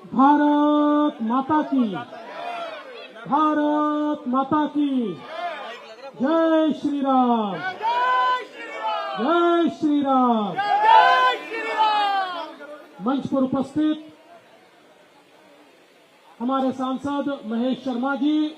भारत माता की, भारत माता की जय श्री राम, जय श्री राम। मंच पर उपस्थित हमारे सांसद महेश शर्मा जी,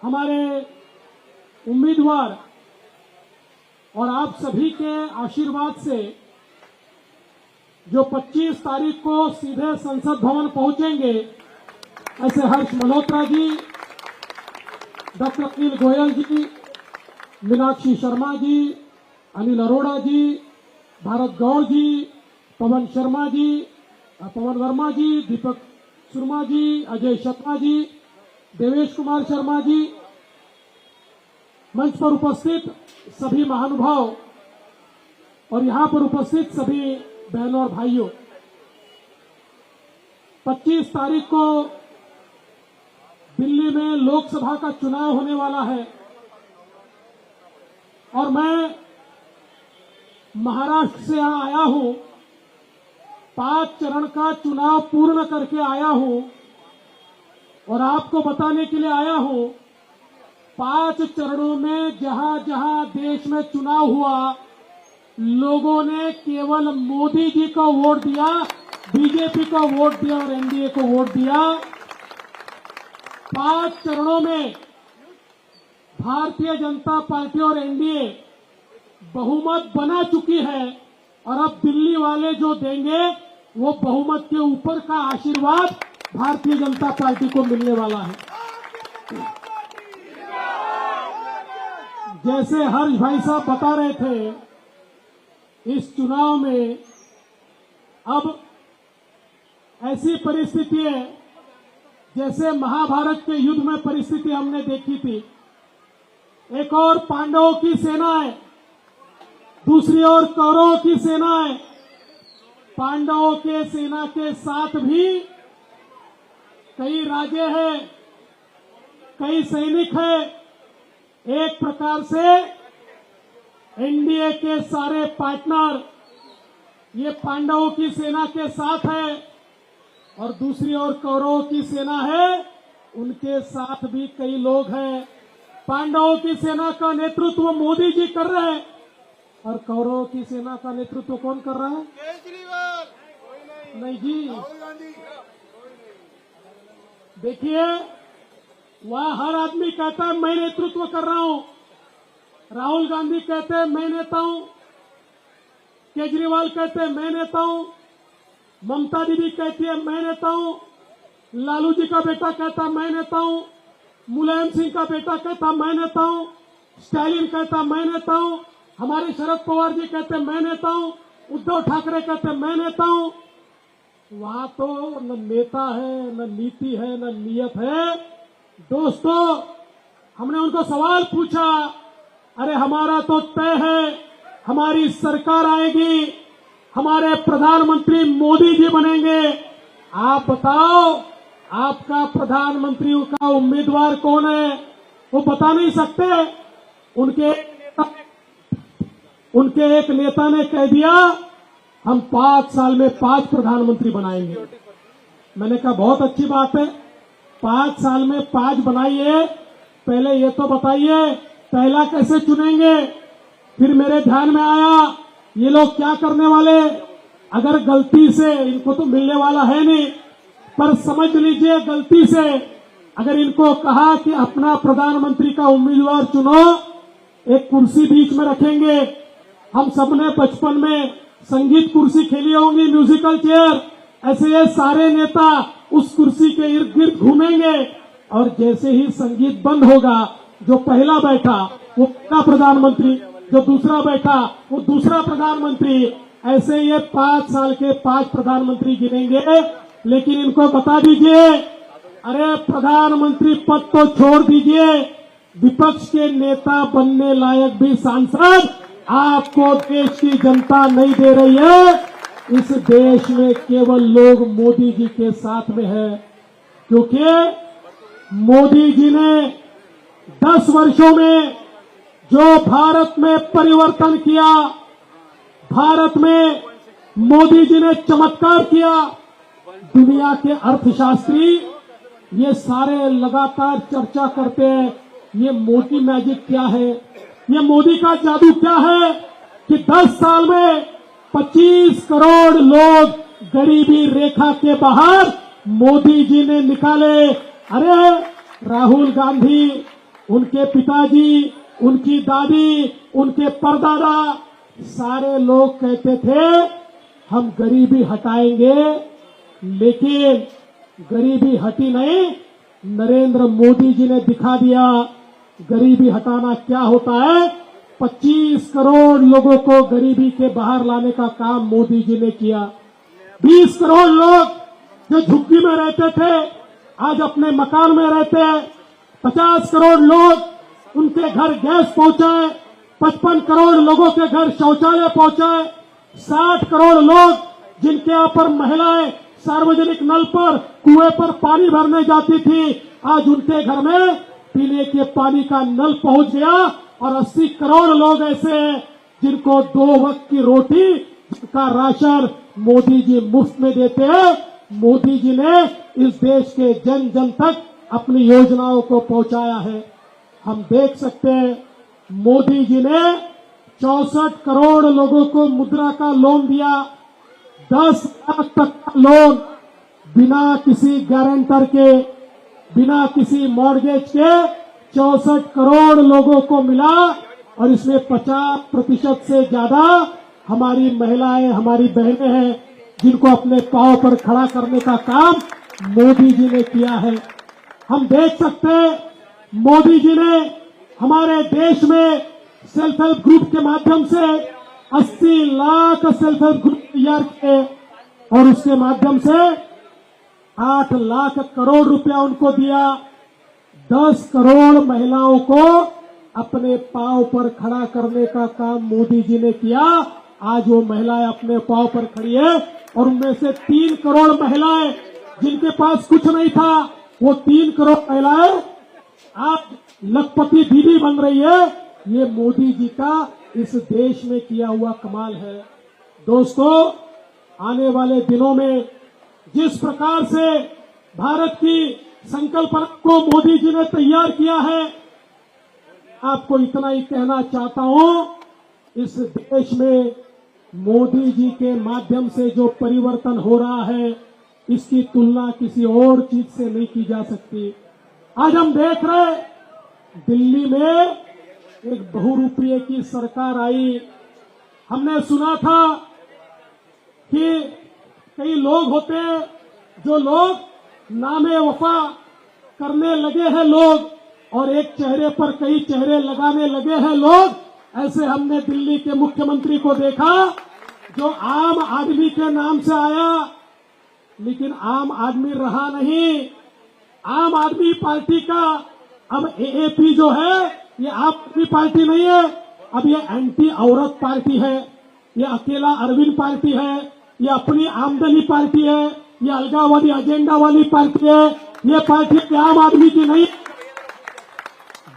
हमारे उम्मीदवार और आप सभी के आशीर्वाद से जो 25 तारीख को सीधे संसद भवन पहुंचेंगे, ऐसे हर्ष मल्होत्रा जी, डॉक्टर अनिल गोयल जी, मीनाक्षी शर्मा जी, अनिल अरोड़ा जी, भारत गौड़ जी, पवन शर्मा जी, पवन वर्मा जी, दीपक सुरमा जी, अजय शर्मा जी, देवेश कुमार शर्मा जी, मंच पर उपस्थित सभी महानुभाव और यहां पर उपस्थित सभी बहनों और भाइयों, 25 तारीख को दिल्ली में लोकसभा का चुनाव होने वाला है और मैं महाराष्ट्र से यहां आया हूं, 5 चरण का चुनाव पूर्ण करके आया हूं और आपको बताने के लिए आया हूं 5 चरणों में जहां जहां देश में चुनाव हुआ, लोगों ने केवल मोदी जी को वोट दिया, बीजेपी को वोट दिया और एनडीए को वोट दिया। 5 चरणों में भारतीय जनता पार्टी और एनडीए बहुमत बना चुकी है और अब दिल्ली वाले जो देंगे वो बहुमत के ऊपर का आशीर्वाद भारतीय जनता पार्टी को मिलने वाला है। जैसे हर्ष भाई साहब बता रहे थे, इस चुनाव में अब ऐसी परिस्थिति है जैसे महाभारत के युद्ध में परिस्थिति हमने देखी थी। एक और पांडवों की सेना है, दूसरी ओर कौरवों की सेना है। पांडवों के सेना के साथ भी कई राजे हैं, कई सैनिक हैं। एक प्रकार से एनडीए के सारे पार्टनर ये पांडवों की सेना के साथ है और दूसरी ओर कौरवों की सेना है, उनके साथ भी कई लोग हैं। पांडवों की सेना का नेतृत्व मोदी जी कर रहे हैं और कौरवों की सेना का नेतृत्व कौन कर रहा है? केजरीवाल। नहीं जी, राहुल गांधी। देखिए, वह हर आदमी कहता है मैं नेतृत्व कर रहा हूं। राहुल गांधी कहते हैं मैं नेता हूं, केजरीवाल कहते हैं मैं नेता हूं, ममता दीदी कहती है मैं नेता हूं, लालू जी का बेटा कहता मैं नेता हूं, मुलायम सिंह का बेटा कहता मैं नेता हूं, स्टालिन कहता मैं नेता हूं, हमारे शरद पवार जी कहते मैं नेता हूं, उद्धव ठाकरे कहते मैं नेता हूं। वहां तो न नेता है, न नीति है, न नियत है। दोस्तों, हमने उनको सवाल पूछा, अरे हमारा तो तय है, हमारी सरकार आएगी, हमारे प्रधानमंत्री मोदी जी बनेंगे, आप बताओ आपका प्रधानमंत्री का उम्मीदवार कौन है? वो बता नहीं सकते। उनके एक नेता ने कह दिया हम 5 साल में 5 प्रधानमंत्री बनाएंगे। मैंने कहा बहुत अच्छी बात है, 5 साल में 5 बनाइए, पहले ये तो बताइए पहला कैसे चुनेंगे? फिर मेरे ध्यान में आया ये लोग क्या करने वाले, अगर गलती से, इनको तो मिलने वाला है नहीं, पर समझ लीजिए गलती से अगर इनको कहा कि अपना प्रधानमंत्री का उम्मीदवार चुनो, एक कुर्सी बीच में रखेंगे। हम सबने बचपन में संगीत कुर्सी खेली होंगी, म्यूजिकल चेयर, ऐसे ये सारे नेता उस कुर्सी के इर्द गिर्द घूमेंगे और जैसे ही संगीत बंद होगा, जो पहला बैठा वो पहला प्रधानमंत्री, जो दूसरा बैठा वो दूसरा प्रधानमंत्री, ऐसे ये 5 साल के 5 प्रधानमंत्री गिनेंगे। लेकिन इनको बता दीजिए, अरे प्रधानमंत्री पद तो छोड़ दीजिए, विपक्ष के नेता बनने लायक भी सांसद आपको देश की जनता नहीं दे रही है। इस देश में केवल लोग मोदी जी के साथ में है, क्योंकि मोदी जी ने 10 वर्षों में जो भारत में परिवर्तन किया, भारत में मोदी जी ने चमत्कार किया, दुनिया के अर्थशास्त्री ये सारे लगातार चर्चा करते हैं, ये मोदी मैजिक क्या है, ये मोदी का जादू क्या है कि 10 साल में 25 करोड़ लोग गरीबी रेखा के बाहर मोदी जी ने निकाले। अरे राहुल गांधी, उनके पिताजी, उनकी दादी, उनके परदादा सारे लोग कहते थे हम गरीबी हटाएंगे, लेकिन गरीबी हटी नहीं। नरेंद्र मोदी जी ने दिखा दिया गरीबी हटाना क्या होता है। 25 करोड़ लोगों को गरीबी के बाहर लाने का काम मोदी जी ने किया। 20 करोड़ लोग जो झुग्गी में रहते थे आज अपने मकान में रहते हैं। 50 करोड़ लोग उनके घर गैस पहुंचाए, 55 करोड़ लोगों के घर शौचालय पहुंचाए, 60 करोड़ लोग जिनके यहाँ पर महिलाएं सार्वजनिक नल पर कुएं पर पानी भरने जाती थी, आज उनके घर में पीने के पानी का नल पहुंच गया। और 80 करोड़ लोग ऐसे हैं जिनको 2 वक्त की रोटी, जिनका राशन मोदी जी मुफ्त में देते हैं। मोदी जी ने इस देश के जन जन तक अपनी योजनाओं को पहुंचाया है। हम देख सकते हैं मोदी जी ने 64 करोड़ लोगों को मुद्रा का लोन दिया। 10 लाख तक का लोन बिना किसी गारंटर के, बिना किसी मॉर्गेज के 64 करोड़ लोगों को मिला। और इसमें 50% से ज्यादा हमारी महिलाएं, हमारी बहनें हैं जिनको अपने पांव पर खड़ा करने का काम मोदी जी ने किया है। हम देख सकते हैं मोदी जी ने हमारे देश में सेल्फ हेल्प ग्रुप के माध्यम से 80 लाख सेल्फ हेल्प ग्रुप तैयार किए और उसके माध्यम से 8 लाख करोड़ रुपया उनको दिया। 10 करोड़ महिलाओं को अपने पांव पर खड़ा करने का काम मोदी जी ने किया। आज वो महिलाएं अपने पांव पर खड़ी है और उनमें से 3 करोड़ महिलाएं जिनके पास कुछ नहीं था, वो 3 करोड़ महिलाएं आज लखपति दीदी बन रही है। ये मोदी जी का इस देश में किया हुआ कमाल है। दोस्तों, आने वाले दिनों में जिस प्रकार से भारत की संकल्पना को मोदी जी ने तैयार किया है, आपको इतना ही कहना चाहता हूं, इस देश में मोदी जी के माध्यम से जो परिवर्तन हो रहा है, इसकी तुलना किसी और चीज से नहीं की जा सकती। आज हम देख रहे हैं दिल्ली में एक बहुरूपीय की सरकार आई। हमने सुना था कि कई लोग होते हैं जो लोग नामे वफा करने लगे हैं लोग, और एक चेहरे पर कई चेहरे लगाने लगे हैं लोग। ऐसे हमने दिल्ली के मुख्यमंत्री को देखा जो आम आदमी के नाम से आया, लेकिन आम आदमी रहा नहीं। आम आदमी पार्टी का अब एएपी जो है, ये आम आदमी पार्टी नहीं है, अब ये एंटी औरत पार्टी है, ये अकेला अरविंद पार्टी है, ये अपनी आमदनी पार्टी है, ये अलगाववादी एजेंडा वाली पार्टी है। ये पार्टी आम आदमी की नहीं।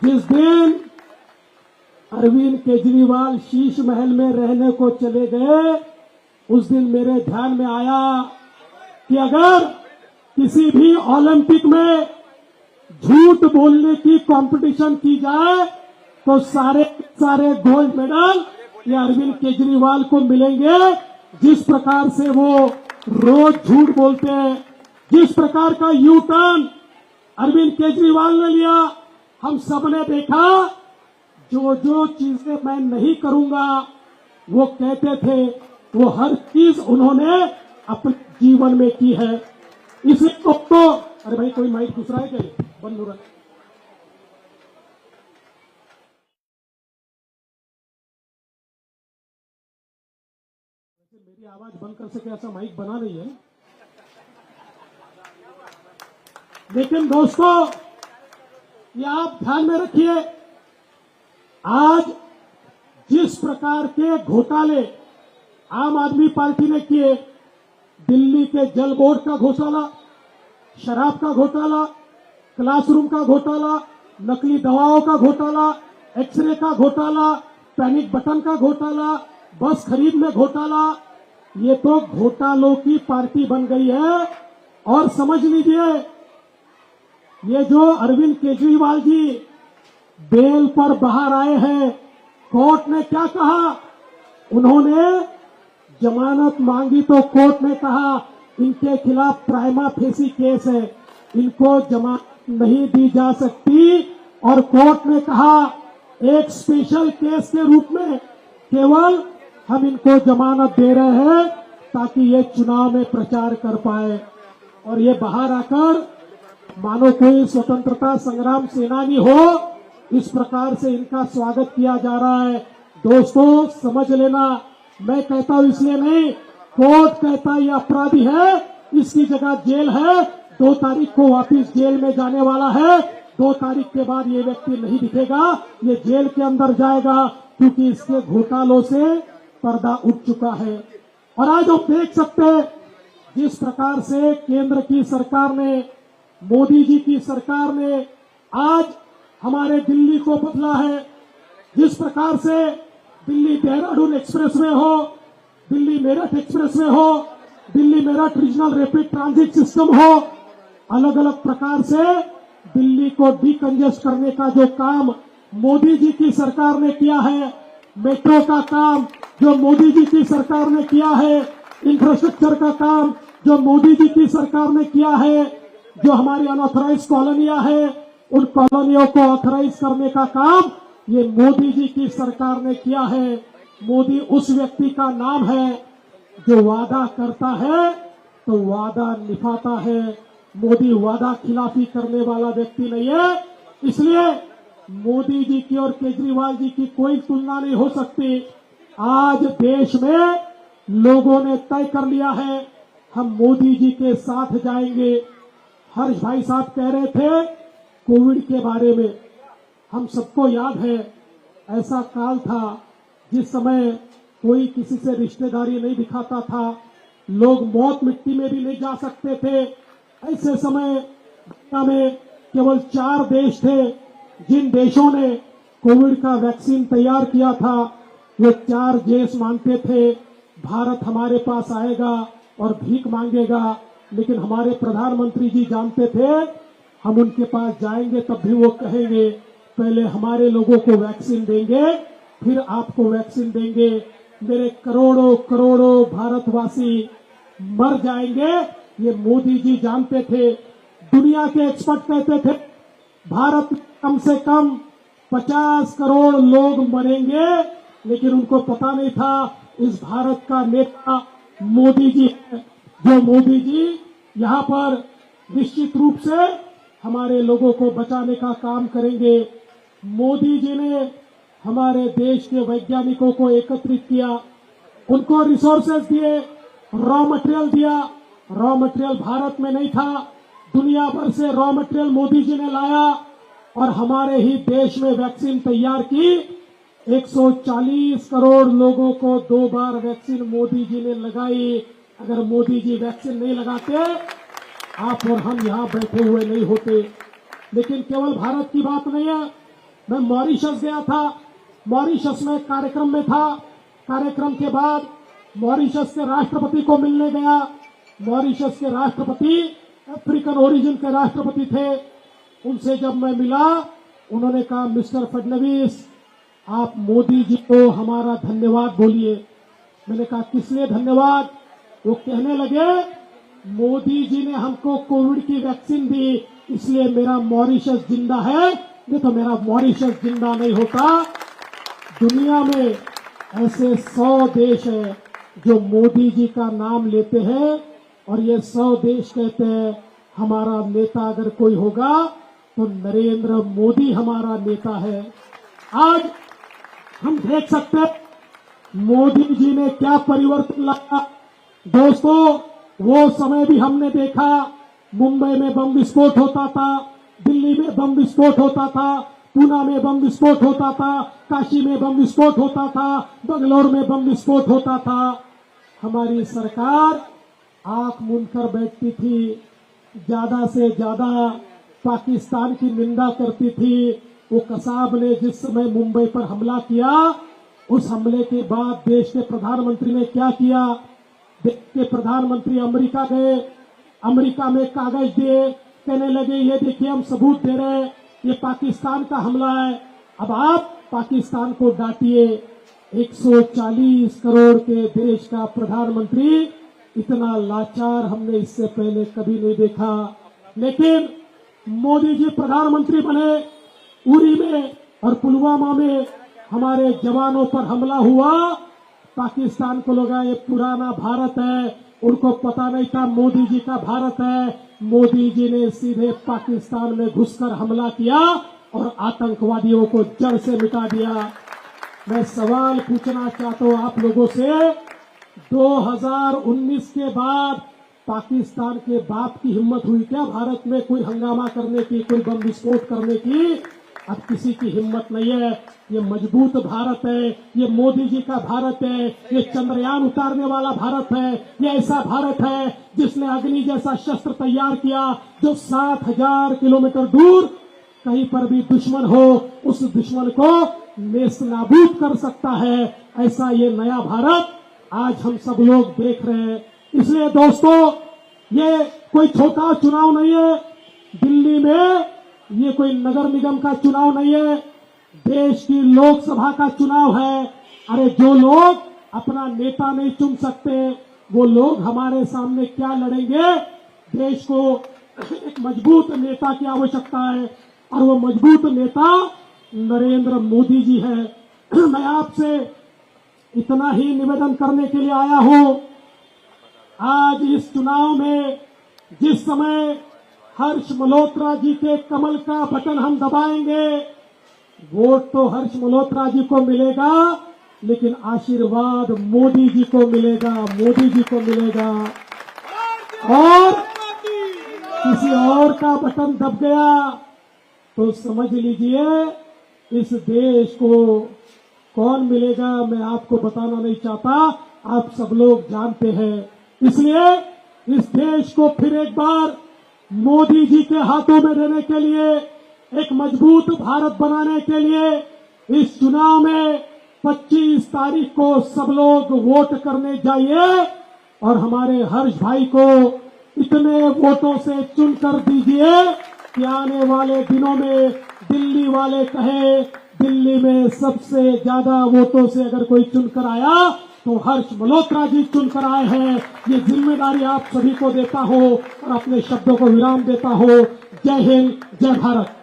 जिस दिन अरविंद केजरीवाल शीश महल में रहने को चले गए, उस दिन मेरे ध्यान में आया कि अगर किसी भी ओलंपिक में झूठ बोलने की कंपटीशन की जाए तो सारे गोल्ड मेडल ये अरविंद केजरीवाल को मिलेंगे। जिस प्रकार से वो रोज झूठ बोलते हैं, जिस प्रकार का यू टर्न अरविंद केजरीवाल ने लिया, हम सबने देखा। जो जो चीजें मैं नहीं करूंगा वो कहते थे, वो हर चीज उन्होंने अपने जीवन में की है। इसलिए तो अरे भाई, कोई माइक दूसरा है क्या? बंद हो रहा है। मेरी आवाज बंद कर सके ऐसा माइक बना नहीं है। लेकिन दोस्तों, ये आप ध्यान में रखिए, आज जिस प्रकार के घोटाले आम आदमी पार्टी ने किए, दिल्ली के जल बोर्ड का घोटाला, शराब का घोटाला, क्लासरूम का घोटाला, नकली दवाओं का घोटाला, एक्सरे का घोटाला, पैनिक बटन का घोटाला, बस खरीद में घोटाला, ये तो घोटालों की पार्टी बन गई है। और समझ लीजिए, ये जो अरविंद केजरीवाल जी बेल पर बाहर आए हैं, कोर्ट ने क्या कहा? उन्होंने जमानत मांगी तो कोर्ट ने कहा इनके खिलाफ प्राइमा फेसी केस है, इनको जमानत नहीं दी जा सकती। और कोर्ट ने कहा एक स्पेशल केस के रूप में केवल हम इनको जमानत दे रहे हैं ताकि ये चुनाव में प्रचार कर पाए। और ये बाहर आकर मानो कोई स्वतंत्रता संग्राम सेनानी हो, इस प्रकार से इनका स्वागत किया जा रहा है। दोस्तों समझ लेना, मैं कहता हूं इसलिए नहीं, कोर्ट कहता ये अपराधी है, इसकी जगह जेल है, 2 तारीख को वापिस जेल में जाने वाला है। 2 तारीख के बाद ये व्यक्ति नहीं दिखेगा, ये जेल के अंदर जाएगा, क्योंकि इसके घोटालों से पर्दा उठ चुका है। और आज हम देख सकते हैं जिस प्रकार से केंद्र की सरकार ने, मोदी जी की सरकार ने आज हमारे दिल्ली को बदला है। जिस प्रकार से दिल्ली देहरादून एक्सप्रेसवे हो, दिल्ली मेरठ एक्सप्रेसवे हो, Delhi Meerut regional rapid transit system हो, अलग अलग प्रकार से दिल्ली को डीकंजेस्ट करने का जो काम मोदी जी की सरकार ने किया है, मेट्रो का काम जो मोदी जी की सरकार ने किया है, इंफ्रास्ट्रक्चर का काम जो मोदी जी की सरकार ने किया है, जो हमारी अनऑथराइज कॉलोनियां है, उन कॉलोनियों को ऑथराइज करने का काम ये मोदी जी की सरकार ने किया है। मोदी उस व्यक्ति का नाम है जो वादा करता है तो वादा निभाता है। मोदी वादा खिलाफी करने वाला व्यक्ति नहीं है। इसलिए मोदी जी की और केजरीवाल जी की कोई तुलना नहीं हो सकती। आज देश में लोगों ने तय कर लिया है हम मोदी जी के साथ जाएंगे। हर्ष भाई साहब कह रहे थे कोविड के बारे में, हम सबको याद है ऐसा काल था जिस समय कोई किसी से रिश्तेदारी नहीं दिखाता था, लोग मौत मिट्टी में भी नहीं जा सकते थे। ऐसे समय दुनिया में केवल 4 देश थे जिन देशों ने कोविड का वैक्सीन तैयार किया था। ये 4 देश मानते थे भारत हमारे पास आएगा और भीख मांगेगा, लेकिन हमारे प्रधानमंत्री जी जानते थे हम उनके पास जाएंगे तब भी वो कहेंगे पहले हमारे लोगों को वैक्सीन देंगे फिर आपको वैक्सीन देंगे। मेरे करोड़ों करोड़ों भारतवासी मर जाएंगे, ये मोदी जी जानते थे। दुनिया के एक्सपर्ट कहते थे भारत कम से कम 50 करोड़ लोग मरेंगे, लेकिन उनको पता नहीं था इस भारत का नेता मोदी जी है, जो मोदी जी यहाँ पर निश्चित रूप से हमारे लोगों को बचाने का काम करेंगे। मोदी जी ने हमारे देश के वैज्ञानिकों को एकत्रित किया, उनको रिसोर्सेज दिए, रॉ मटेरियल दिया। रॉ मटेरियल भारत में नहीं था, दुनिया भर से रॉ मटेरियल मोदी जी ने लाया और हमारे ही देश में वैक्सीन तैयार की। 140 करोड़ लोगों को 2 बार वैक्सीन मोदी जी ने लगाई। अगर मोदी जी वैक्सीन नहीं लगाते आप और हम यहाँ बैठे हुए नहीं होते। लेकिन केवल भारत की बात नहीं है, मैं मॉरिशस गया था, मॉरिशस में कार्यक्रम में था। कार्यक्रम के बाद मॉरिशस के राष्ट्रपति को मिलने गया। मॉरिशस के राष्ट्रपति अफ्रीकन ओरिजिन के राष्ट्रपति थे। उनसे जब मैं मिला उन्होंने कहा मिस्टर फडणवीस आप मोदी जी को हमारा धन्यवाद बोलिए। मैंने कहा किस लिए धन्यवाद? वो कहने लगे मोदी जी ने हमको कोविड की वैक्सीन दी इसलिए मेरा मॉरिशस जिंदा है, नहीं तो मेरा मॉरिशस जिंदा नहीं होता। दुनिया में ऐसे 100 देश हैं जो मोदी जी का नाम लेते हैं और ये 100 देश कहते हैं हमारा नेता अगर कोई होगा तो नरेंद्र मोदी हमारा नेता है। आज हम देख सकते हैं मोदी जी ने क्या परिवर्तन लाया। दोस्तों वो समय भी हमने देखा, मुंबई में बम विस्फोट होता था, दिल्ली में बम विस्फोट होता था, पूना में बम विस्फोट होता था, काशी में बम विस्फोट होता था, बंगलौर में बम विस्फोट होता था। हमारी सरकार आंख मूंद कर बैठती थी, ज्यादा से ज्यादा पाकिस्तान की निंदा करती थी। वो कसाब ने जिस समय मुंबई पर हमला किया, उस हमले के बाद देश के प्रधानमंत्री ने क्या किया? देश के प्रधानमंत्री अमेरिका गए, अमेरिका में कागज दिए, कहने लगे ये देखिए हम सबूत दे रहे हैं, ये पाकिस्तान का हमला है। अब आप पाकिस्तान को डांटिए। 140 करोड़ के देश का प्रधानमंत्री इतना लाचार हमने इससे पहले कभी नहीं देखा। लेकिन मोदी जी प्रधानमंत्री बने, उरी में और पुलवामा में हमारे जवानों पर हमला हुआ। पाकिस्तान को लगा ये पुराना भारत है, उनको पता नहीं था मोदी जी का भारत है। मोदी जी ने सीधे पाकिस्तान में घुसकर हमला किया और आतंकवादियों को जड़ से मिटा दिया। मैं सवाल पूछना चाहता हूं आप लोगों से, 2019 के बाद पाकिस्तान के बाप की हिम्मत हुई क्या भारत में कोई हंगामा करने की, कोई बम विस्फोट करने की? अब किसी की हिम्मत नहीं है। ये मजबूत भारत है, ये मोदी जी का भारत है, ये चंद्रयान उतारने वाला भारत है, ये ऐसा भारत है जिसने अग्नि जैसा शस्त्र तैयार किया जो 7,000 किलोमीटर दूर कहीं पर भी दुश्मन हो उस दुश्मन को नेस्तनाबूद कर सकता है। ऐसा ये नया भारत आज हम सब लोग देख रहे हैं। इसलिए दोस्तों, ये कोई छोटा चुनाव नहीं है। दिल्ली में ये कोई नगर निगम का चुनाव नहीं है, देश की लोकसभा का चुनाव है। अरे जो लोग अपना नेता नहीं चुन सकते, वो लोग हमारे सामने क्या लड़ेंगे? देश को एक मजबूत नेता की आवश्यकता है और वो मजबूत नेता नरेंद्र मोदी जी है। मैं आपसे इतना ही निवेदन करने के लिए आया हूं। आज इस चुनाव में जिस समय हर्ष मल्होत्रा जी के कमल का बटन हम दबाएंगे, वोट तो हर्ष मल्होत्रा जी को मिलेगा, लेकिन आशीर्वाद मोदी जी को मिलेगा, मोदी जी को मिलेगा। और किसी और का बटन दब गया तो समझ लीजिए इस देश को कौन मिलेगा, मैं आपको बताना नहीं चाहता, आप सब लोग जानते हैं। इसलिए इस देश को फिर एक बार मोदी जी के हाथों में देने के लिए, एक मजबूत भारत बनाने के लिए इस चुनाव में 25 तारीख को सब लोग वोट करने जाइए और हमारे हर्ष भाई को इतने वोटों से चुनकर दीजिए कि आने वाले दिनों में दिल्ली वाले कहे दिल्ली में सबसे ज्यादा वोटों से अगर कोई चुनकर आया तो हर्ष मल्होत्रा जी चुनकर आए हैं। ये जिम्मेदारी आप सभी को देता हूं और अपने शब्दों को विराम देता हूं। जय हिंद, जय भारत।